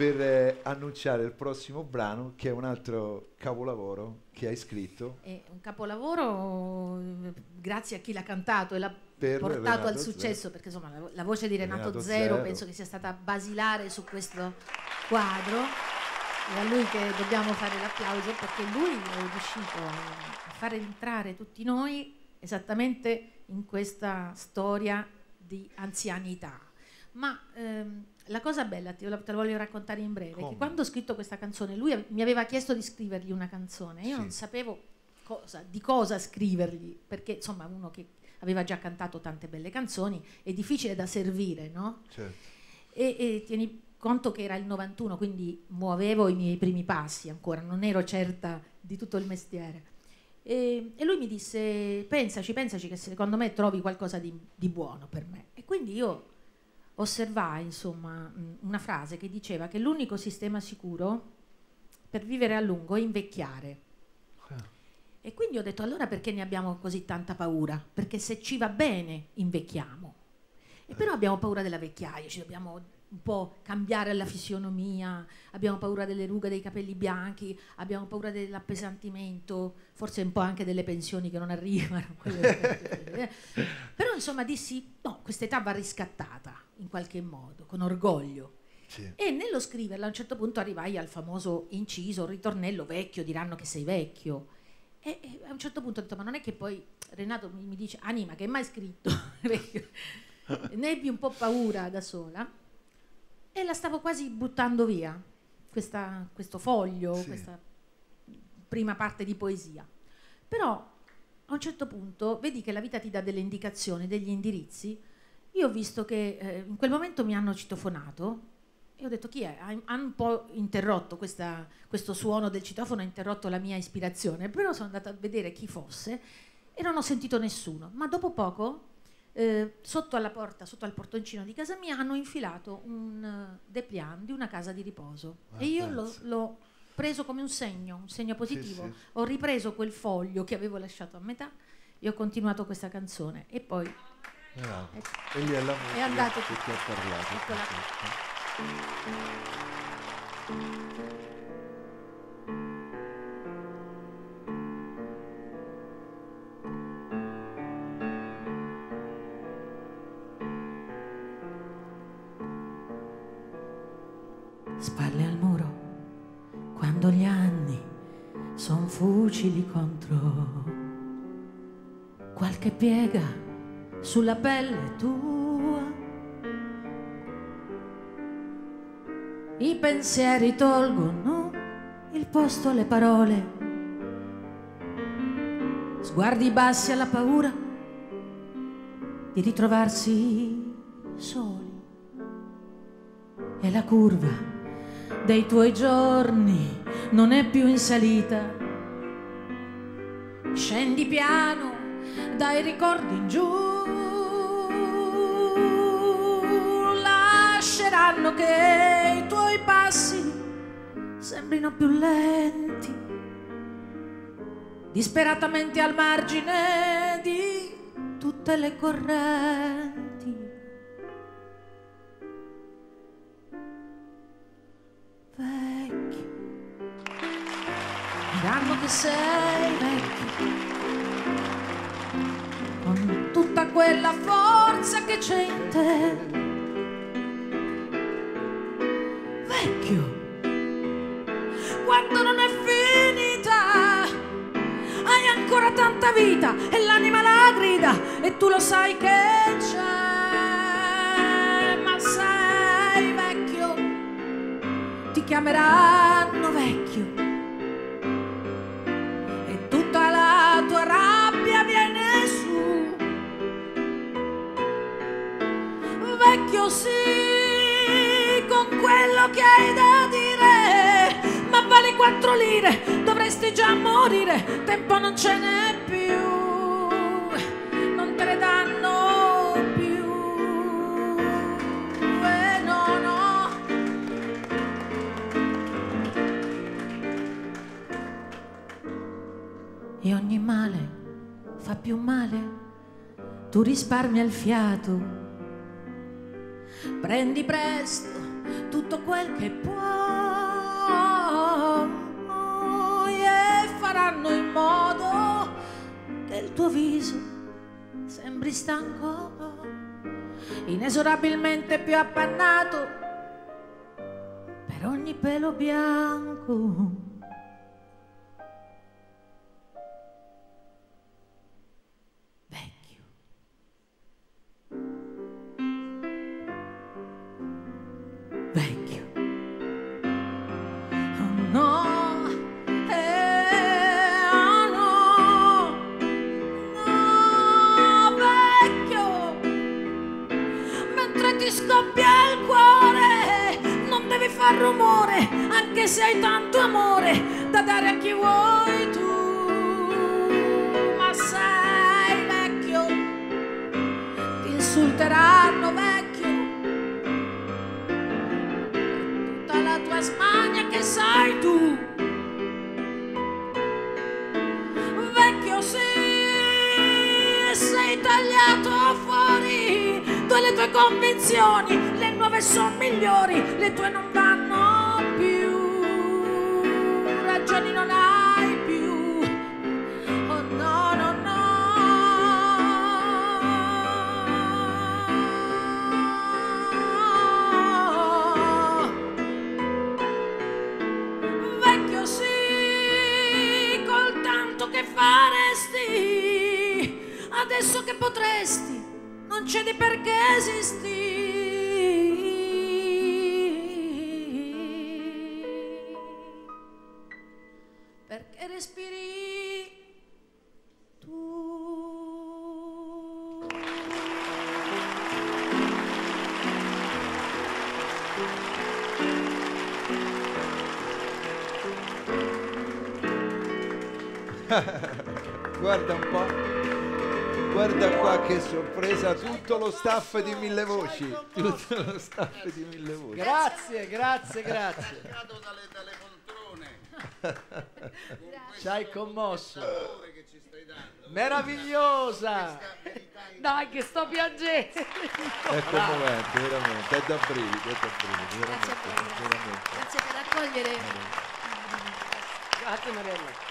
per annunciare il prossimo brano, che è un altro capolavoro che hai scritto. È un capolavoro grazie a chi l'ha cantato e l'ha portato Renato al successo, Zero. perché insomma la voce di Renato Renato Zero Zero penso che sia stata basilare su questo quadro. È a lui che dobbiamo fare l'applauso, perché lui è riuscito a fare entrare tutti noi esattamente in questa storia di anzianità. Ma la cosa bella, te la voglio raccontare in breve, che quando ho scritto questa canzone, lui mi aveva chiesto di scrivergli una canzone, io non sapevo di cosa scrivergli, perché insomma uno che aveva già cantato tante belle canzoni è difficile da servire, no? Certo. E tieni conto che era il 91, quindi muovevo i miei primi passi ancora, non ero certa di tutto il mestiere. E lui mi disse: pensaci che secondo me trovi qualcosa di buono per me. E quindi io osservai insomma una frase che diceva che l'unico sistema sicuro per vivere a lungo è invecchiare. E quindi ho detto: allora perché ne abbiamo così tanta paura? Perché se ci va bene invecchiamo, e però abbiamo paura della vecchiaia, ci dobbiamo un po' cambiare la fisionomia, abbiamo paura delle rughe dei capelli bianchi, abbiamo paura dell'appesantimento, forse un po' anche delle pensioni che non arrivano. Però insomma dissi: no, quest'età va riscattata in qualche modo, con orgoglio. Sì. E nello scriverla a un certo punto arrivai al famoso inciso, ritornello: vecchio, diranno che sei vecchio. E a un certo punto ho detto: ma non è che poi Renato mi dice: Anima, che hai mai scritto? Ne ebbi un po' paura da sola e la stavo quasi buttando via, questo foglio, questa prima parte di poesia. Però a un certo punto vedi che la vita ti dà delle indicazioni, degli indirizzi. Io ho visto che in quel momento mi hanno citofonato e ho detto: chi è? Ha un po' interrotto questo suono del citofono, ha interrotto la mia ispirazione, però sono andata a vedere chi fosse e non ho sentito nessuno. Ma dopo poco, sotto alla porta, sotto al portoncino di casa mia, hanno infilato un dépliant di una casa di riposo. E io l'ho preso come un segno positivo. Sì. Ho ripreso quel foglio che avevo lasciato a metà e ho continuato questa canzone. E poi e lì è la musica è andato che ti ha parlato. Spalle al muro, quando gli anni son fucili contro qualche piega sulla pelle tua, i pensieri tolgono il posto alle parole, sguardi bassi alla paura di ritrovarsi soli, e la curva dei tuoi giorni non è più in salita, scendi piano dai ricordi in giù, lasceranno che i tuoi passi sembrino più lenti, disperatamente al margine di tutte le correnti. Vecchio, diranno che sei vecchio, con tutta quella forza che c'è in te. Vecchio, quando non è finita, hai ancora tanta vita e l'anima la grida e tu lo sai che c'è, ma sei vecchio, ti chiameranno vecchio e tutta la tua rabbia viene su. Vecchio sì, con quello che hai da dire, ma vale 4 lire, dovresti già morire, tempo non ce n'è più, non te ne danno più, no, no. E ogni male fa più male, tu risparmia il fiato, prendi presto tutto quel che puoi, all'improvviso sembri stanco, inesorabilmente più appannato per ogni pelo bianco. Vecchio. Vecchio. Oh no. Ti scoppia il cuore, non devi far rumore, anche se hai tanto amore da dare a chi vuoi tu, ma sei vecchio, ti insulteranno vecchio, tutta la tua smania che sai tu, vecchio sì, sei tagliato fuori. Le tue convinzioni, le nuove sono migliori, le tue non vanno più, ragioni non hai più, oh no, no, no. Vecchio sì, col tanto che faresti, adesso che potresti, non c'è di perché esisti, perché respiri tu. Guarda un po'. Guarda qua che sorpresa, tutto lo staff di Mille Voci, tutto lo staff di Mille Voci. Grazie, grazie, grazie. Dalle poltrone. Ci hai commosso. Che ci stai dando. Meravigliosa. Dai, che sto piangendo. È commovente, veramente, è da brividi, veramente, Grazie per veramente. accogliere. Grazie Mariella.